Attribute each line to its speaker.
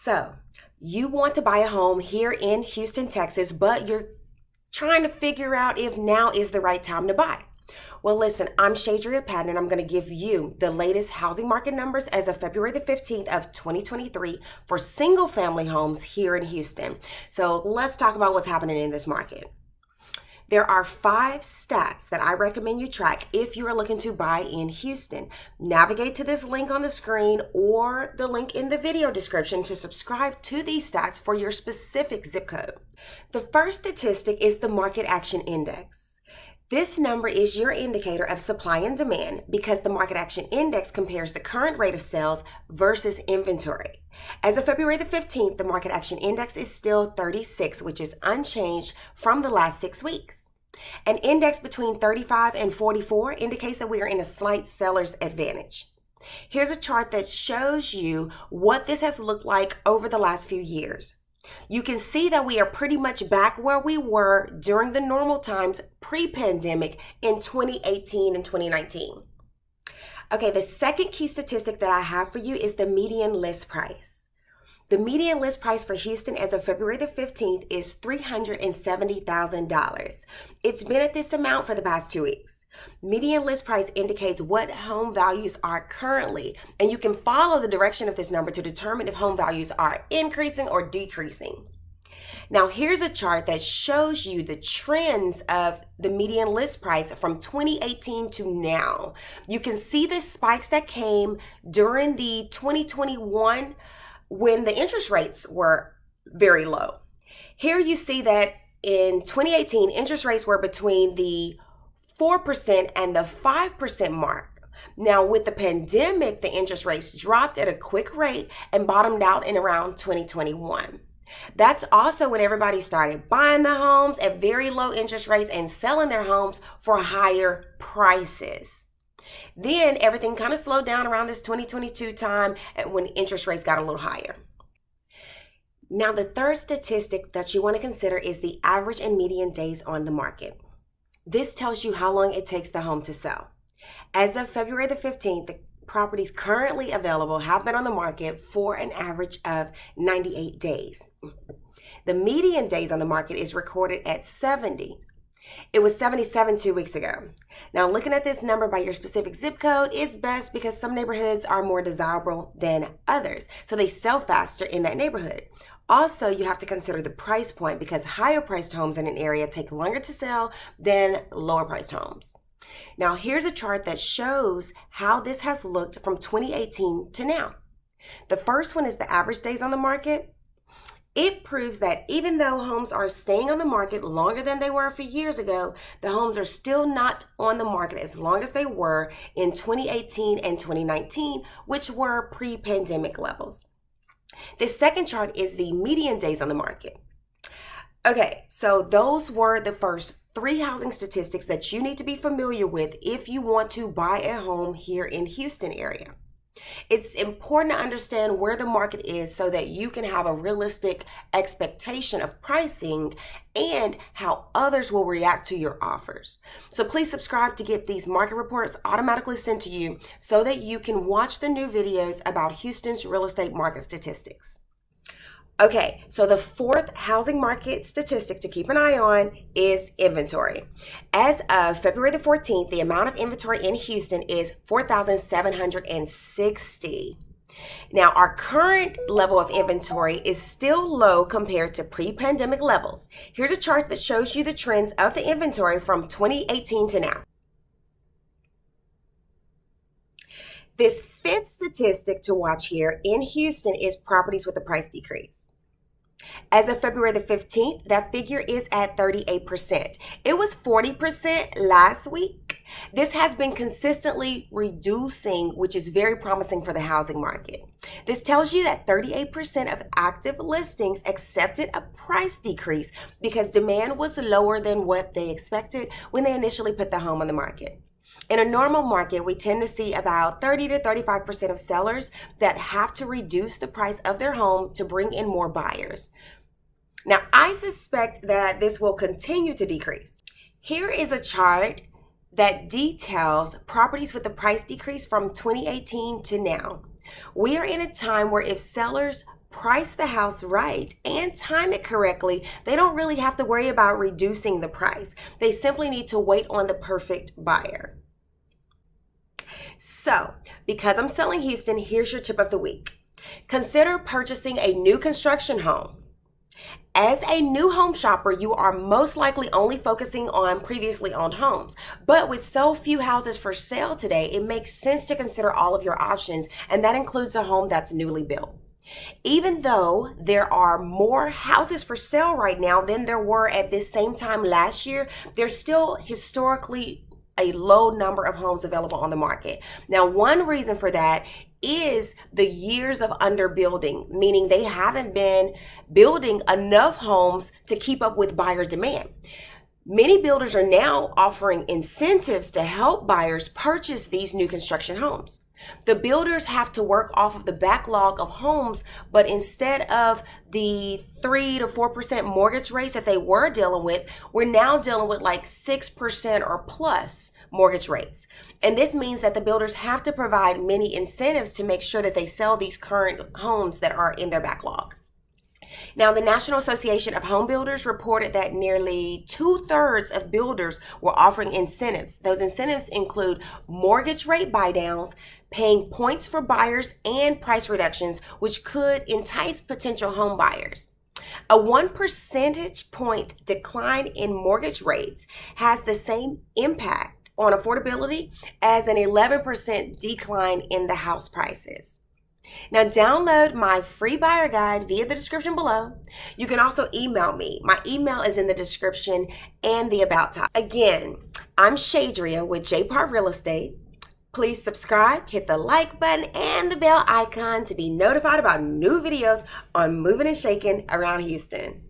Speaker 1: So, you want to buy a home here in Houston, Texas, but you're trying to figure out if now is the right time to buy. Well, listen, I'm Shadrya, Patton, and I'm going to give you the latest housing market numbers as of February the 15th of 2023 for single family homes here in Houston. So let's talk about what's happening in this market. There are 5 stats that I recommend you track if you are looking to buy in Houston. Navigate to this link on the screen or the link in the video description to subscribe to these stats for your specific zip code. The first statistic is the Market Action Index. This number is your indicator of supply and demand because the Market Action Index compares the current rate of sales versus inventory. As of February the 15th, the Market Action Index is still 36, which is unchanged from the last 6 weeks. An index between 35 and 44 indicates that we are in a slight seller's advantage. Here's a chart that shows you what this has looked like over the last few years. You can see that we are pretty much back where we were during the normal times pre-pandemic in 2018 and 2019. Okay, the second key statistic that I have for you is the median list price. The median list price for Houston as of February the 15th is $370,000. It's been at this amount for the past 2 weeks. Median list price indicates what home values are currently, and you can follow the direction of this number to determine if home values are increasing or decreasing. Now, here's a chart that shows you the trends of the median list price from 2018 to now. You can see the spikes that came during the 2021 when the interest rates were very low. Here you see that in 2018, interest rates were between the 4% and the 5% mark. Now, with the pandemic, the interest rates dropped at a quick rate and bottomed out in around 2021. That's also when everybody started buying the homes at very low interest rates and selling their homes for higher prices. Then everything kind of slowed down around this 2022 time when interest rates got a little higher. Now, the third statistic that you want to consider is the average and median days on the market. This tells you how long it takes the home to sell. As of February the 15th, the properties currently available have been on the market for an average of 98 days. The median days on the market is recorded at 70. It was 77 2 weeks ago. Now, looking at this number by your specific zip code is best because some neighborhoods are more desirable than others, so they sell faster in that neighborhood. Also, you have to consider the price point because higher priced homes in an area take longer to sell than lower priced homes. Now, here's a chart that shows how this has looked from 2018 to now. The first one is the average days on the market. It proves that even though homes are staying on the market longer than they were a few years ago, the homes are still not on the market as long as they were in 2018 and 2019, which were pre-pandemic levels. The second chart is the median days on the market. Okay, so those were the first 3 housing statistics that you need to be familiar with if you want to buy a home here in Houston area. It's important to understand where the market is so that you can have a realistic expectation of pricing and how others will react to your offers. So please subscribe to get these market reports automatically sent to you so that you can watch the new videos about Houston's real estate market statistics. Okay, so the fourth housing market statistic to keep an eye on is inventory. As of February the 14th, the amount of inventory in Houston is 4,760. Now, our current level of inventory is still low compared to pre-pandemic levels. Here's a chart that shows you the trends of the inventory from 2018 to now. This fifth statistic to watch here in Houston is properties with a price decrease. As of February the 15th, that figure is at 38%. It was 40% last week. This has been consistently reducing, which is very promising for the housing market. This tells you that 38% of active listings accepted a price decrease because demand was lower than what they expected when they initially put the home on the market. In a normal market, we tend to see about 30 to 35% of sellers that have to reduce the price of their home to bring in more buyers. Now, I suspect that this will continue to decrease. Here is a chart that details properties with a price decrease from 2018 to now. We are in a time where if sellers price the house right and time it correctly, they don't really have to worry about reducing the price. They simply need to wait on the perfect buyer. So, because I'm selling Houston, here's your tip of the week. Consider purchasing a new construction home. As a new home shopper, you are most likely only focusing on previously owned homes. But with so few houses for sale today, it makes sense to consider all of your options, and that includes a home that's newly built. Even though there are more houses for sale right now than there were at this same time last year, there's still historically a low number of homes available on the market. Now, one reason for that is the years of underbuilding, meaning they haven't been building enough homes to keep up with buyer demand. Many builders are now offering incentives to help buyers purchase these new construction homes. The builders have to work off of the backlog of homes, but instead of the 3 to 4% mortgage rates that they were dealing with, we're now dealing with like 6% or plus mortgage rates. And this means that the builders have to provide many incentives to make sure that they sell these current homes that are in their backlog. Now, the National Association of Home Builders reported that nearly 2/3 of builders were offering incentives. Those incentives include mortgage rate buydowns, paying points for buyers, and price reductions, which could entice potential home buyers. A 1 percentage point decline in mortgage rates has the same impact on affordability as an 11% decline in the house prices. Now, download my free buyer guide via the description below. You can also email me. My email is in the description and the about tab. Again, I'm Shadrya with JPAR Real Estate. Please subscribe, hit the like button and the bell icon to be notified about new videos on moving and shaking around Houston.